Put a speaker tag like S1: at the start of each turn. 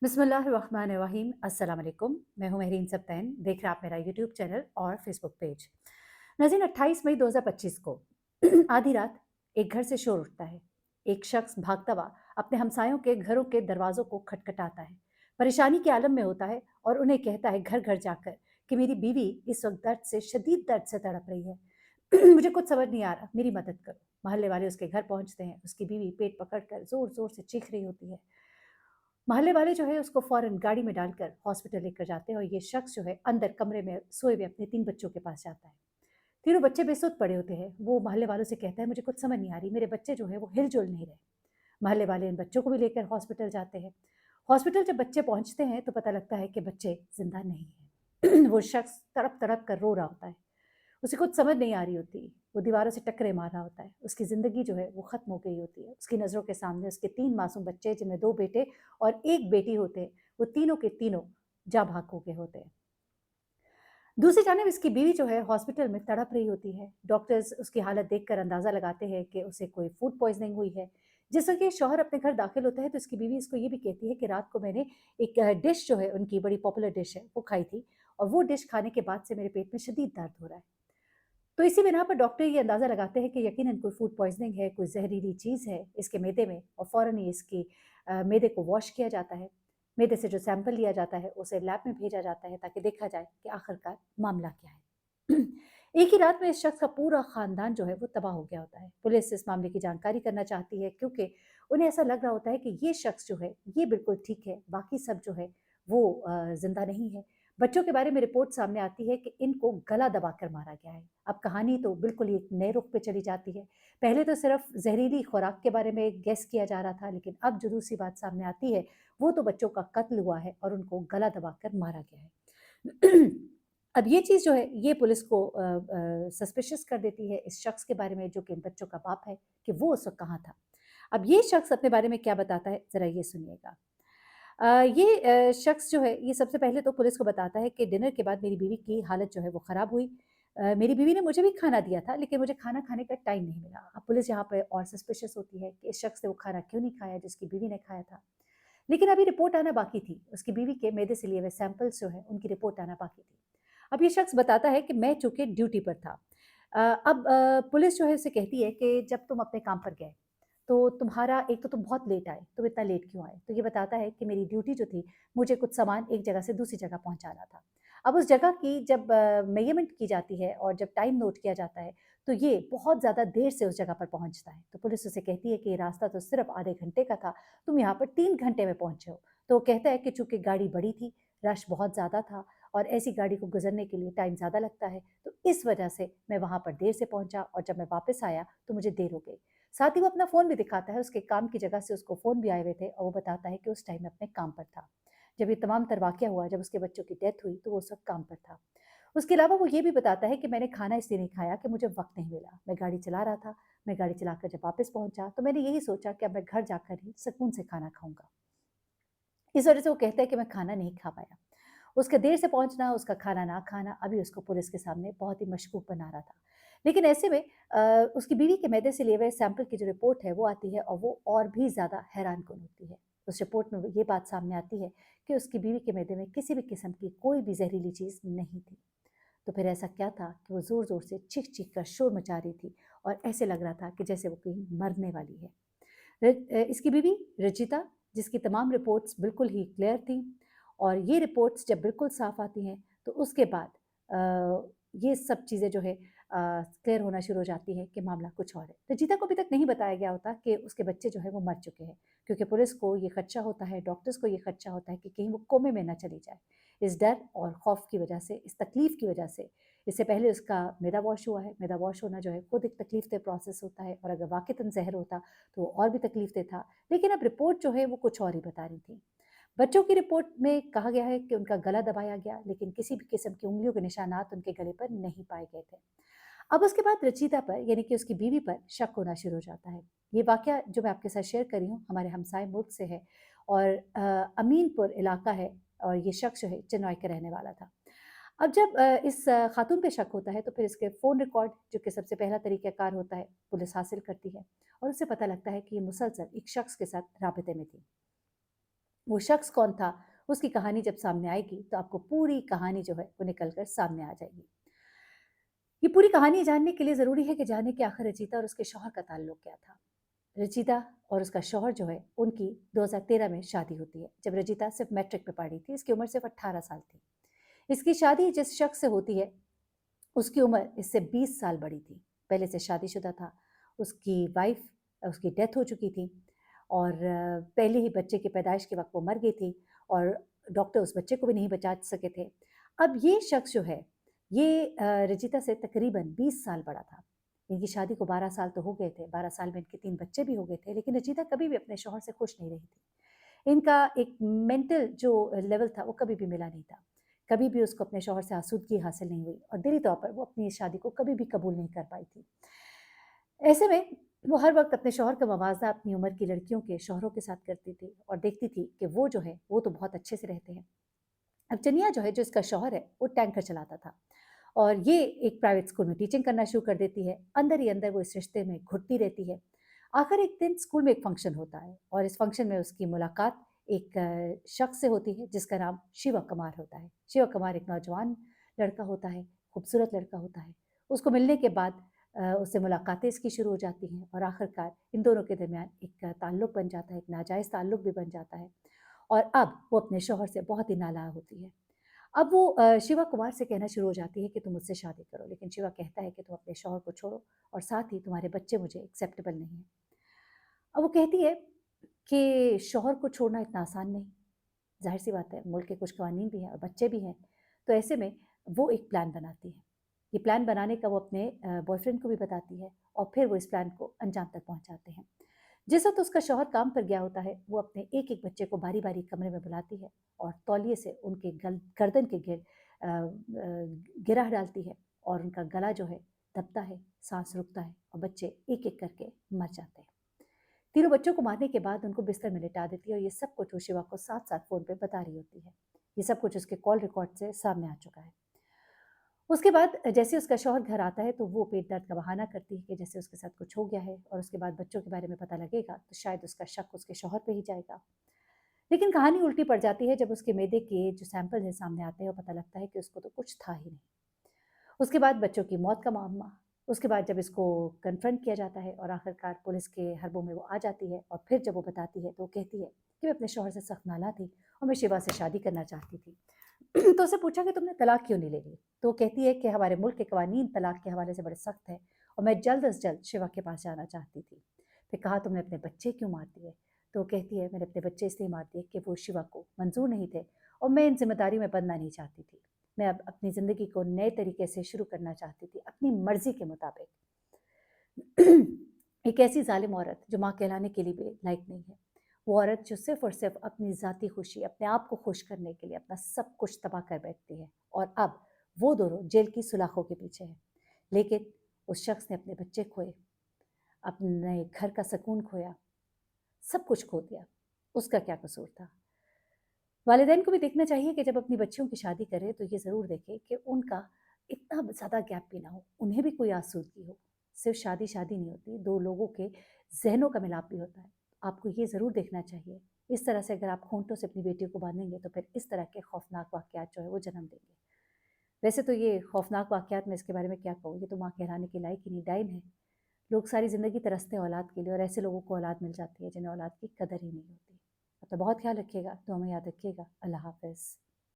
S1: बिस्मिल्लाहिर्रहमानिर्रहीम। अस्सलाम वालेकुम। मैं हूं महरीन सब्तैन। देख रहे आप मेरा यूट्यूब चैनल और फेसबुक पेज। नाज़रीन, 28 मई 2025 को आधी रात एक घर से शोर उठता है। एक शख्स भागता हुआ अपने हमसायों के घरों के दरवाजों को खटखटाता है। परेशानी के आलम में होता है और उन्हें कहता है घर घर जाकर कि मेरी बीवी इस वक्त दर्द से, शदीद दर्द से तड़प रही है। मुझे कुछ समझ नहीं आ रहा, मेरी मदद करो। मोहल्ले वाले उसके घर पहुंचते हैं। उसकी बीवी पेट पकड़कर जोर जोर से चीख रही होती है। मोहल्ले वाले जो है उसको फौरन गाड़ी में डालकर हॉस्पिटल लेकर जाते हैं और ये शख्स जो है अंदर कमरे में सोए हुए अपने 3 बच्चों के पास जाता है। तीनों बच्चे बेसुध पड़े होते हैं। वो मोहल्ले वालों से कहता है, मुझे कुछ समझ नहीं आ रही, मेरे बच्चे जो है वो हिल-जुल नहीं रहे। मोहल्ले वाले इन बच्चों को भी लेकर हॉस्पिटल जाते हैं। हॉस्पिटल जब बच्चे पहुँचते हैं तो पता लगता है कि बच्चे ज़िंदा नहीं हैं। वो शख्स तड़प-तड़प कर रो रहा होता है। उसे कुछ समझ नहीं आ रही होती। वो दीवारों से टक्करें मार रहा होता है। उसकी ज़िंदगी जो है वो ख़त्म हो गई होती है। उसकी नज़रों के सामने उसके 3 मासूम बच्चे, जिनमें 2 बेटे और 1 बेटी होते हैं, वो तीनों के तीनों जाँ भाग हो गए होते हैं। दूसरी जानिब इसकी बीवी जो है हॉस्पिटल में तड़प रही होती है। डॉक्टर्स उसकी हालत देखकर अंदाज़ा लगाते हैं कि उसे कोई फूड पॉइज़निंग हुई है। जिस वक़्त ये शौहर अपने घर दाखिल होता है तो इसकी बीवी इसको ये भी कहती है कि रात को मैंने एक डिश जो है, उनकी बड़ी पॉपुलर डिश है, वो खाई थी और वो डिश खाने के बाद से मेरे पेट में शदीद दर्द हो रहा है। तो इसी बिना पर डॉक्टर ये अंदाज़ा लगाते हैं कि यकीनन कोई फूड पॉइज़निंग है, कोई ज़हरीली चीज़ है इसके मैदे में और फ़ौरन ही इसकी मैदे को वॉश किया जाता है। मैदे से जो सैंपल लिया जाता है उसे लैब में भेजा जाता है ताकि देखा जाए कि आखिरकार मामला क्या है। एक ही रात में इस शख्स का पूरा ख़ानदान जो है वो तबाह हो गया होता है। पुलिस इस मामले की जानकारी करना चाहती है क्योंकि उन्हें ऐसा लग रहा होता है कि ये शख्स जो है ये बिल्कुल ठीक है, बाकी सब जो है वो ज़िंदा नहीं है। बच्चों के बारे में रिपोर्ट सामने आती है कि इनको गला दबाकर मारा गया है। अब कहानी तो बिल्कुल ही एक नए रुख पे चली जाती है। पहले तो सिर्फ ज़हरीली खुराक के बारे में गेस किया जा रहा था, लेकिन अब जो दूसरी बात सामने आती है, वो तो बच्चों का कत्ल हुआ है और उनको गला दबाकर मारा गया है। अब ये चीज़ जो है, ये पुलिस को सस्पिशियस कर देती है इस शख्स के बारे में जो कि इन बच्चों का बाप है, कि वो उस वक़्त कहाँ था। अब ये शख्स अपने बारे में क्या बताता है, ज़रा ये सुनिएगा। ये शख्स जो है, ये सबसे पहले तो पुलिस को बताता है कि डिनर के बाद मेरी बीवी की हालत जो है वो ख़राब हुई। मेरी बीवी ने मुझे भी खाना दिया था, लेकिन मुझे खाना खाने का टाइम नहीं मिला। अब पुलिस यहाँ पे और सस्पिशियस होती है कि इस शख्स ने वो खाना क्यों नहीं खाया जिसकी बीवी ने खाया था। लेकिन अभी रिपोर्ट आना बाकी थी। उसकी बीवी के मैदे से लिए हुए सैंपल्स जो हैं, उनकी रिपोर्ट आना बाकी थी। अब ये शख्स बताता है कि मैं चूँकि ड्यूटी पर था। अब पुलिस जो है उसे कहती है कि जब तुम अपने काम पर गए तो तुम्हारा एक तो तुम बहुत लेट आए, तुम इतना लेट क्यों आए? तो ये बताता है कि मेरी ड्यूटी जो थी, मुझे कुछ सामान एक जगह से दूसरी जगह पहुँचाना था। अब उस जगह की जब मेज़रमेंट की जाती है और जब टाइम नोट किया जाता है, तो ये बहुत ज़्यादा देर से उस जगह पर पहुँचता है। तो पुलिस उसे कहती है कि ये रास्ता तो सिर्फ़ आधे घंटे का था, तुम यहाँ पर 3 घंटे में पहुँचे हो। तो वो कहता है कि चूँकि गाड़ी बड़ी थी, रश बहुत ज़्यादा था और ऐसी गाड़ी को गुज़रने के लिए टाइम ज़्यादा लगता है, तो इस वजह से मैं वहाँ पर देर से पहुँचा और जब मैं वापस आया, तो मुझे देर हो गई। साथ ही वो अपना फ़ोन भी दिखाता है, उसके काम की जगह से उसको फ़ोन भी आए हुए थे और वो बताता है कि उस टाइम में अपने काम पर था। जब ये तमाम तर वाक़या हुआ, जब उसके बच्चों की डेथ हुई, तो वो उस वक़्त काम पर था। उसके अलावा वो ये भी बताता है कि मैंने खाना इसलिए नहीं खाया कि मुझे वक़्त नहीं मिला। मैं गाड़ी चला रहा था, मैं गाड़ी चलाकर जब वापस पहुँचा, तो मैंने यही सोचा कि अब मैं घर जाकर ही सुकून से खाना खाऊँगा। इस वजह से वो कहता है कि मैं खाना नहीं खा पाया। उसका देर से पहुँचना, उसका खाना ना खाना अभी उसको पुलिस के सामने बहुत ही मशकूक बना रहा था। लेकिन ऐसे में उसकी बीवी के मैदे से लिए हुए सैंपल की जो रिपोर्ट है वो आती है और वो और भी ज़्यादा हैरानकुन होती है। उस रिपोर्ट में वो ये बात सामने आती है कि उसकी बीवी के मैदे में किसी भी किस्म की कोई भी ज़हरीली चीज़ नहीं थी। तो फिर ऐसा क्या था कि वो ज़ोर-ज़ोर से चीख-चीख कर शोर मचा रही थी और ऐसे लग रहा था कि जैसे वो कहीं मरने वाली है। इसकी बीवी रचिता, जिसकी तमाम रिपोर्ट्स बिल्कुल ही क्लियर थी और ये रिपोर्ट्स जब बिल्कुल साफ आती हैं तो उसके बाद ये सब चीज़ें जो है क्लियर होना शुरू हो जाती है कि मामला कुछ और है। रचिता को अभी तक नहीं बताया गया होता कि उसके बच्चे जो है वो मर चुके हैं, क्योंकि पुलिस को ये खदशा होता है, डॉक्टर्स को ये खदशा होता है कि कहीं वो कोमे में ना चली जाए। इस डर और खौफ की वजह से, इस तकलीफ़ की वजह से, इससे पहले उसका मैदा वॉश हुआ है। मैदा वॉश होना जो है खुद एक तकलीफ़ दह प्रोसेस होता है और अगर वाक़ईतन ज़हर होता तो और भी तकलीफ दे था। लेकिन अब रिपोर्ट जो है वो कुछ और ही बता रही थी। बच्चों की रिपोर्ट में कहा गया है कि उनका गला दबाया गया, लेकिन किसी भी किस्म की उँगलियों के निशानात उनके गले पर नहीं पाए गए थे। अब उसके बाद रचीता पर, यानी कि उसकी बीवी पर शक होना शुरू हो जाता है। ये वाक़या जो मैं आपके साथ शेयर कर रही हूँ हमारे हमसाए मुल्क से है और अमीनपुर इलाका है और ये शख्स जो है चिन्नौई का रहने वाला था। अब जब इस खातून पे शक होता है तो फिर इसके फ़ोन रिकॉर्ड, जो कि सबसे पहला तरीक़ाकार होता है, पुलिस हासिल करती है और उससे पता लगता है कि ये मुसलसल एक शख्स के साथ राबिते में थी। वो शख्स कौन था, उसकी कहानी जब सामने आएगी तो आपको पूरी कहानी जो है वो निकल कर सामने आ जाएगी। ये पूरी कहानी जानने के लिए ज़रूरी है कि जानें कि आखिर रचीता और उसके शौहर का ताल्लुक क्या था। रचीता और उसका शौहर जो है, उनकी 2013 में शादी होती है, जब रचीता सिर्फ मैट्रिक में पढ़ी थी। इसकी उम्र सिर्फ 18 साल थी। इसकी शादी जिस शख्स से होती है, उसकी उम्र इससे 20 साल बड़ी थी। पहले से शादीशुदा था। उसकी वाइफ उसकी डेथ हो चुकी थी और पहले ही बच्चे की पैदाइश के वक़्त वो मर गई थी और डॉक्टर उस बच्चे को भी नहीं बचा सके थे। अब ये शख्स जो है, ये रचिता से तकरीबन 20 साल बड़ा था। इनकी शादी को 12 साल तो हो गए थे, 12 साल में इनके 3 बच्चे भी हो गए थे, लेकिन रचिता कभी भी अपने शौहर से खुश नहीं रही थी। इनका एक मेंटल जो लेवल था, वो कभी भी मिला नहीं था। कभी भी उसको अपने शौहर से आसूदगी हासिल नहीं हुई और दिली तौर पर वो अपनी इस शादी को कभी भी कबूल नहीं कर पाई थी। ऐसे में वो हर वक़्त अपने शौहर का मवाज़ना अपनी उम्र की लड़कियों के शौहरों के साथ करती थी और देखती थी कि वो जो है, वो तो बहुत अच्छे से रहते हैं। अब चनिया जो है, जो इसका शौहर है, वो टैंकर चलाता था और ये एक प्राइवेट स्कूल में टीचिंग करना शुरू कर देती है। अंदर ही अंदर वो इस रिश्ते में घुटती रहती है। आखिर एक दिन स्कूल में एक फंक्शन होता है और इस फंक्शन में उसकी मुलाकात एक शख्स से होती है जिसका नाम शिवा कुमार होता है। शिवा कुमार एक नौजवान लड़का होता है, खूबसूरत लड़का होता है। उसको मिलने के बाद उससे मुलाकातें इसकी शुरू हो जाती हैं और आखिरकार इन दोनों के दरमियान एक ताल्लुक बन जाता है, एक नाजायज़ ताल्लुक भी बन जाता है और अब वो अपने शौहर से बहुत ही नालायक होती है। अब वो शिवा कुमार से कहना शुरू हो जाती है कि तुम मुझसे शादी करो, लेकिन शिवा कहता है कि तुम अपने शौहर को छोड़ो और साथ ही तुम्हारे बच्चे मुझे एक्सेप्टेबल नहीं हैं। अब वो कहती है कि शौहर को छोड़ना इतना आसान नहीं, ज़ाहिर-सी बात है, मुल्क के कुछ कानून भी हैं और बच्चे भी हैं। तो ऐसे में वो एक प्लान बनाती है। ये प्लान बनाने का वो अपने बॉयफ्रेंड को भी बताती है और फिर वो इस प्लान को अंजाम तक पहुँचाते हैं। जिस वक़्त उसका शौहर काम पर गया होता है, वो अपने एक-एक बच्चे को बारी-बारी कमरे में बुलाती है और तौलिए से उनके गर्दन के गिरा डालती है और उनका गला जो है दबता है, साँस रुकता है और बच्चे एक-एक करके मर जाते हैं। तीनों बच्चों को मारने के बाद उनको बिस्तर में लिटा देती है और ये सब कुछ वो शिवा को साथ-साथ फ़ोन पे बता रही होती है। ये सब कुछ उसके कॉल रिकॉर्ड से सामने आ चुका है। उसके बाद जैसे उसका शौहर घर आता है तो वो पेट दर्द का बहाना करती है कि जैसे उसके साथ कुछ हो गया है और उसके बाद बच्चों के बारे में पता लगेगा तो शायद उसका शक उसके शौहर पे ही जाएगा। लेकिन कहानी उल्टी पड़ जाती है जब उसके मैदे के जो सैंपल है सामने आते हैं और पता लगता है कि उसको तो कुछ था ही नहीं। उसके बाद बच्चों की मौत का मामला, उसके बाद जब इसको कन्फ्रंट किया जाता है और आखिरकार पुलिस के हरबों में वो आ जाती है और फिर जब वो बताती है तो वो कहती है कि मैं अपने शौहर से सख्त नाला थी और मैं शिवा से शादी करना चाहती थी। तो उससे पूछा कि तुमने तलाक क्यों नहीं ले ली? तो वो कहती है कि हमारे मुल्क के कवानीन तलाक के हवाले से बड़े सख्त हैं और मैं जल्द अज़ जल्द शिवा के पास जाना चाहती थी। फिर कहा तुमने अपने बच्चे क्यों मार दिए? तो वो कहती है मैंने अपने बच्चे इसलिए मार दिए कि वो शिवा को मंज़ूर नहीं थे और मैं इन ज़िम्मेदारियों में बंधना नहीं चाहती थी। मैं अब अपनी ज़िंदगी को नए तरीके से शुरू करना चाहती थी, अपनी मर्ज़ी के मुताबिक। एक ऐसी ज़ालिम औरत जो माँ कहलाने के लिए भी लायक नहीं है। वो औरत जो सिर्फ़ और सिर्फ़ अपनी ज़ाती खुशी, अपने आप को खुश करने के लिए अपना सब कुछ तबाह कर बैठती है और अब वो दोनों जेल की सुलाखों के पीछे हैं। लेकिन उस शख्स ने अपने बच्चे खोए, अपने घर का सुकून खोया, सब कुछ खो दिया। उसका क्या कसूर था? वालिदैन को भी देखना चाहिए कि जब अपनी बच्चियों की शादी करें तो ये ज़रूर देखें कि उनका इतना ज़्यादा गैप भी ना हो, उन्हें भी कोई आसूदगी हो। सिर्फ शादी नहीं होती, दो लोगों के जहनों का मिलाप भी होता है। आपको ये ज़रूर देखना चाहिए। इस तरह से अगर आप खूंटों से अपनी बेटियों को बांधेंगे तो फिर इस तरह के खौफनाक वाक़यात जो है वो जन्म देंगे। वैसे तो ये खौफनाक वाक़यात मैं इसके बारे में क्या कहूँ, ये तो माँ कहलाने के लायक ही नहीं, डायन है। लोग सारी ज़िंदगी तरसते हैं औलाद के लिए और ऐसे लोगों को औलाद मिल जाती है जिन्हें औलाद की कदर ही नहीं होती। अपना बहुत ख्याल रखिएगा, दुआ में याद रखिएगा। अल्लाह हाफ़िज़।